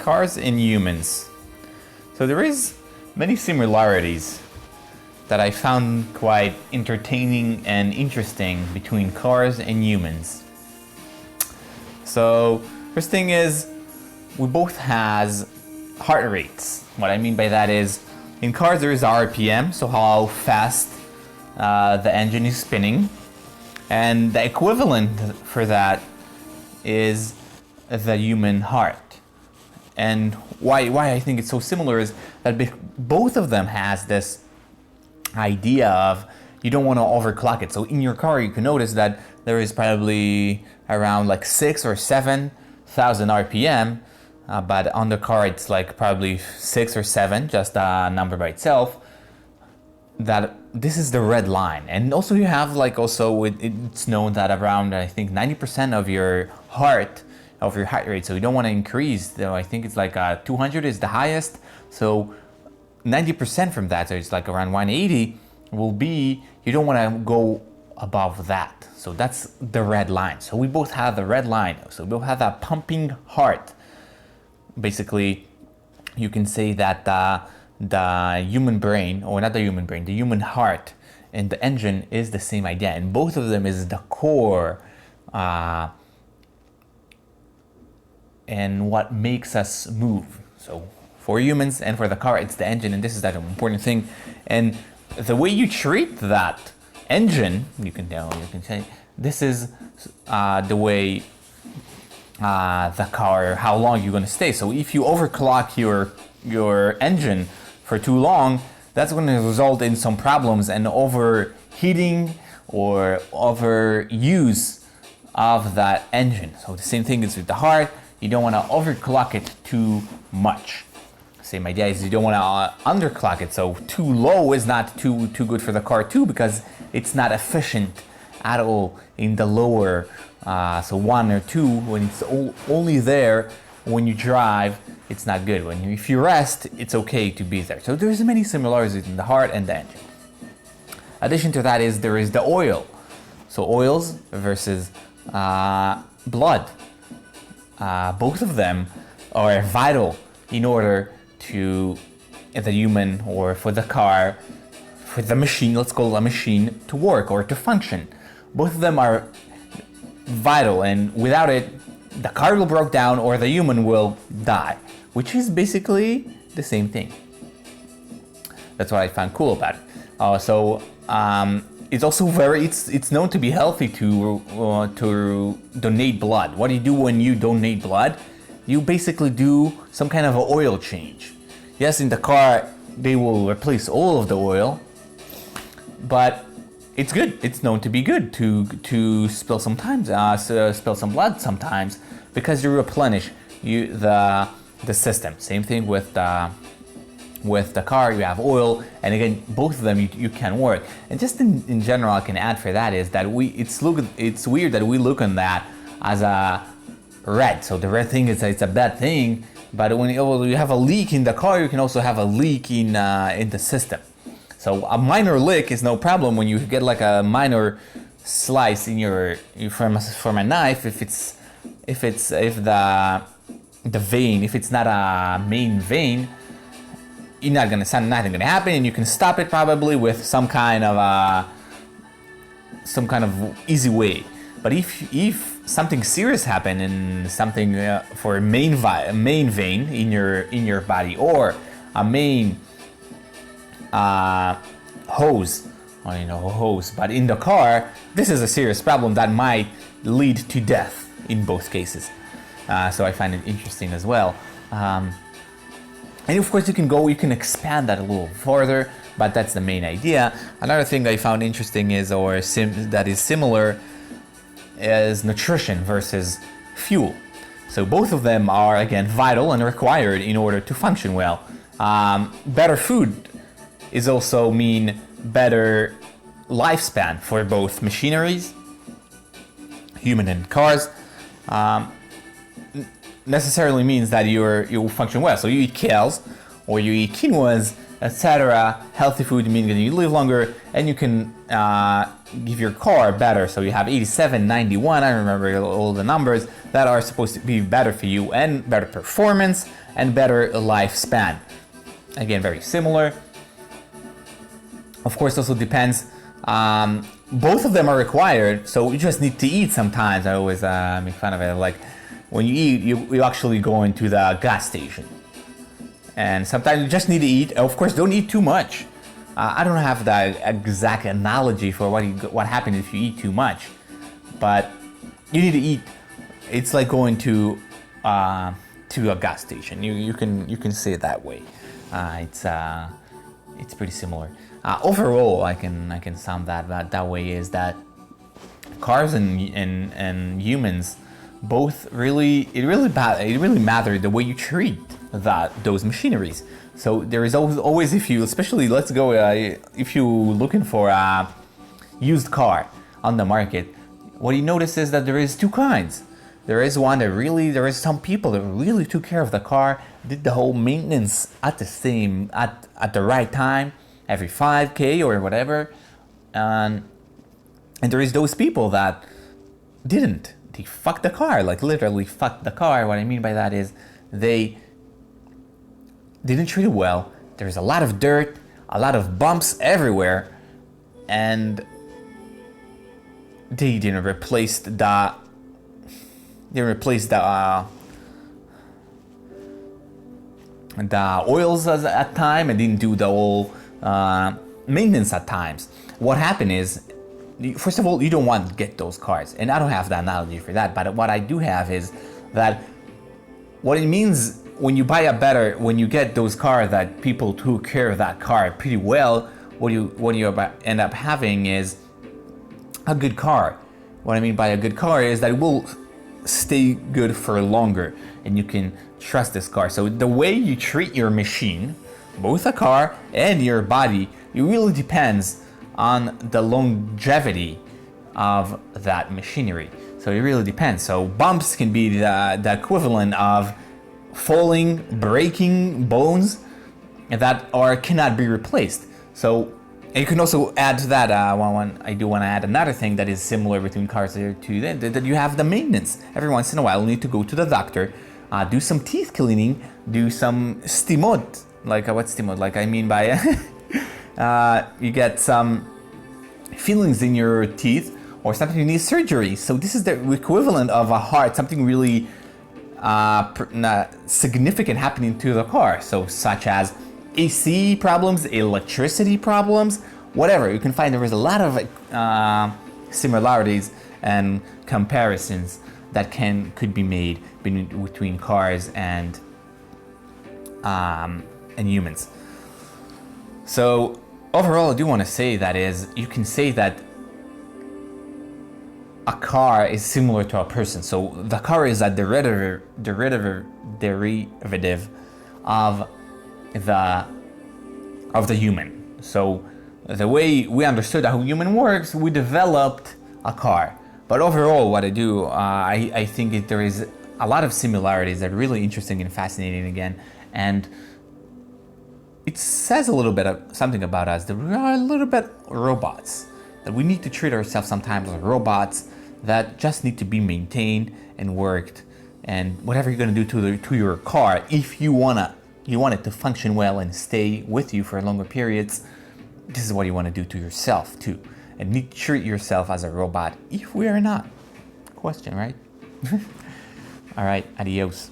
Cars and humans. So there is many similarities that I found quite entertaining and interesting between cars and humans. So first thing is, we both has heart rates. What I mean by that is, in cars there is RPM, so how fast the engine is spinning, and the equivalent for that is the human heart. And why I think it's so similar is that both of them has this idea of you don't want to overclock it. So in your car you can notice that there is probably around like 6 or 7,000 RPM, but on the car it's like probably 6 or 7, just a number by itself. That this is the red line. And also you have like it's known that around I think 90% of your heart rate, so you don't want to increase, though I think it's like 200 is the highest, so 90% from that, so it's like around 180 will be, you don't want to go above that. So that's the red line. So we both have the red line, so we both have that pumping heart. Basically you can say that the human brain, or not the human brain, the human heart and the engine is the same idea, and both of them is the core and what makes us move. So for humans and for the car, it's the engine, and this is that important thing. And the way you treat that engine, you can say this is the way the car, how long you're going to stay. So if you overclock your engine for too long, that's going to result in some problems and overheating or overuse of that engine. So the same thing is with the heart. You don't want to overclock it too much. Same idea is you don't want to underclock it. So too low is not too good for the car too, because it's not efficient at all in the lower. So 1 or 2, when it's only there when you drive, it's not good. If you rest, it's okay to be there. So there's many similarities in the heart and the engine. Addition to that is there is the oil. So oils versus blood. Both of them are vital in order to the human, or for the car, for the machine, let's call it a machine, to work or to function. Both of them are vital, and without it, the car will break down or the human will die, which is basically the same thing. That's what I found cool about it. It's also it's known to be healthy to donate blood. What do you do when you donate blood? You basically do some kind of an oil change. Yes, in the car they will replace all of the oil, but it's good. It's known to be good to spill some blood sometimes, because you replenish the system. Same thing with the car, you have oil, and again, both of them you can work. And just in general, I can add for that is that it's weird that we look on that as a red. So the red thing is it's a bad thing, but when you have a leak in the car, you can also have a leak in the system. So a minor leak is no problem when you get like a minor slice in from a knife. If the vein, if it's not a main vein, nothing gonna happen, and you can stop it probably with some kind of easy way. But if something serious happen and something for a main vein in your body, or a main hose, but in the car, this is a serious problem that might lead to death in both cases. So I find it interesting as well. And of course you can expand that a little further, but that's the main idea. Another thing I found interesting is, that is similar, is nutrition versus fuel. So both of them are, again, vital and required in order to function well. Better food is also mean better lifespan for both machineries, human and cars. Necessarily means that you function well. So you eat kales or you eat quinoas, etc. Healthy food means that you live longer, and you can give your car better. So you have 87, 91, I remember all the numbers, that are supposed to be better for you and better performance and better lifespan. Again, very similar. Of course, also depends. Both of them are required, so you just need to eat sometimes. I always make fun of it. Like when you eat, you actually go into the gas station. And sometimes you just need to eat. Of course, don't eat too much. I don't have the exact analogy for what happens if you eat too much, but you need to eat. It's like going to a gas station. You can say it that way. It's pretty similar. Overall, I can sum that way is that cars and humans both really matter the way you treat those machineries. So there is always if you're looking for a used car on the market, what you notice is that there is two kinds. There is some people that really took care of the car, did the whole maintenance at the right time, every 5K or whatever, and there is those people that didn't. They fucked the car, like literally fucked the car. What I mean by that is they didn't treat it well. There's a lot of dirt, a lot of bumps everywhere, and they didn't replace the oils at time, and didn't do the whole maintenance at times. What happened is, first of all, you don't want to get those cars, and I don't have the analogy for that, but what I do have is that what it means when you get those cars that people took care of that car pretty well, what you end up having is a good car. What I mean by a good car is that it will stay good for longer, and you can trust this car. So the way you treat your machine, both a car and your body, it really depends on the longevity of that machinery. So it really depends. So bumps can be the equivalent of falling, breaking bones that cannot be replaced. So you can also add to that, I do want to add another thing that is similar between cars here too, that you have the maintenance. Every once in a while you need to go to the doctor, do some teeth cleaning, do some stimot. Like what's stimot? Like I mean by you get some fillings in your teeth, or something you need surgery. So this is the equivalent of a heart, something really significant happening to the car. So such as AC problems, electricity problems, whatever. You can find there is a lot of similarities and comparisons that could be made between cars and humans. So overall, I do want to say that you can say that a car is similar to a person. So the car is a derivative of the human. So the way we understood how human works, we developed a car. But overall, what I do, I think there is a lot of similarities that are really interesting and fascinating again, and it says a little bit of something about us, that we are a little bit robots, that we need to treat ourselves sometimes as robots that just need to be maintained and worked. And whatever you're going to do to your car, if you want it to function well and stay with you for longer periods, this is what you want to do to yourself too. And need to treat yourself as a robot if we are not. Question, right? All right, adios.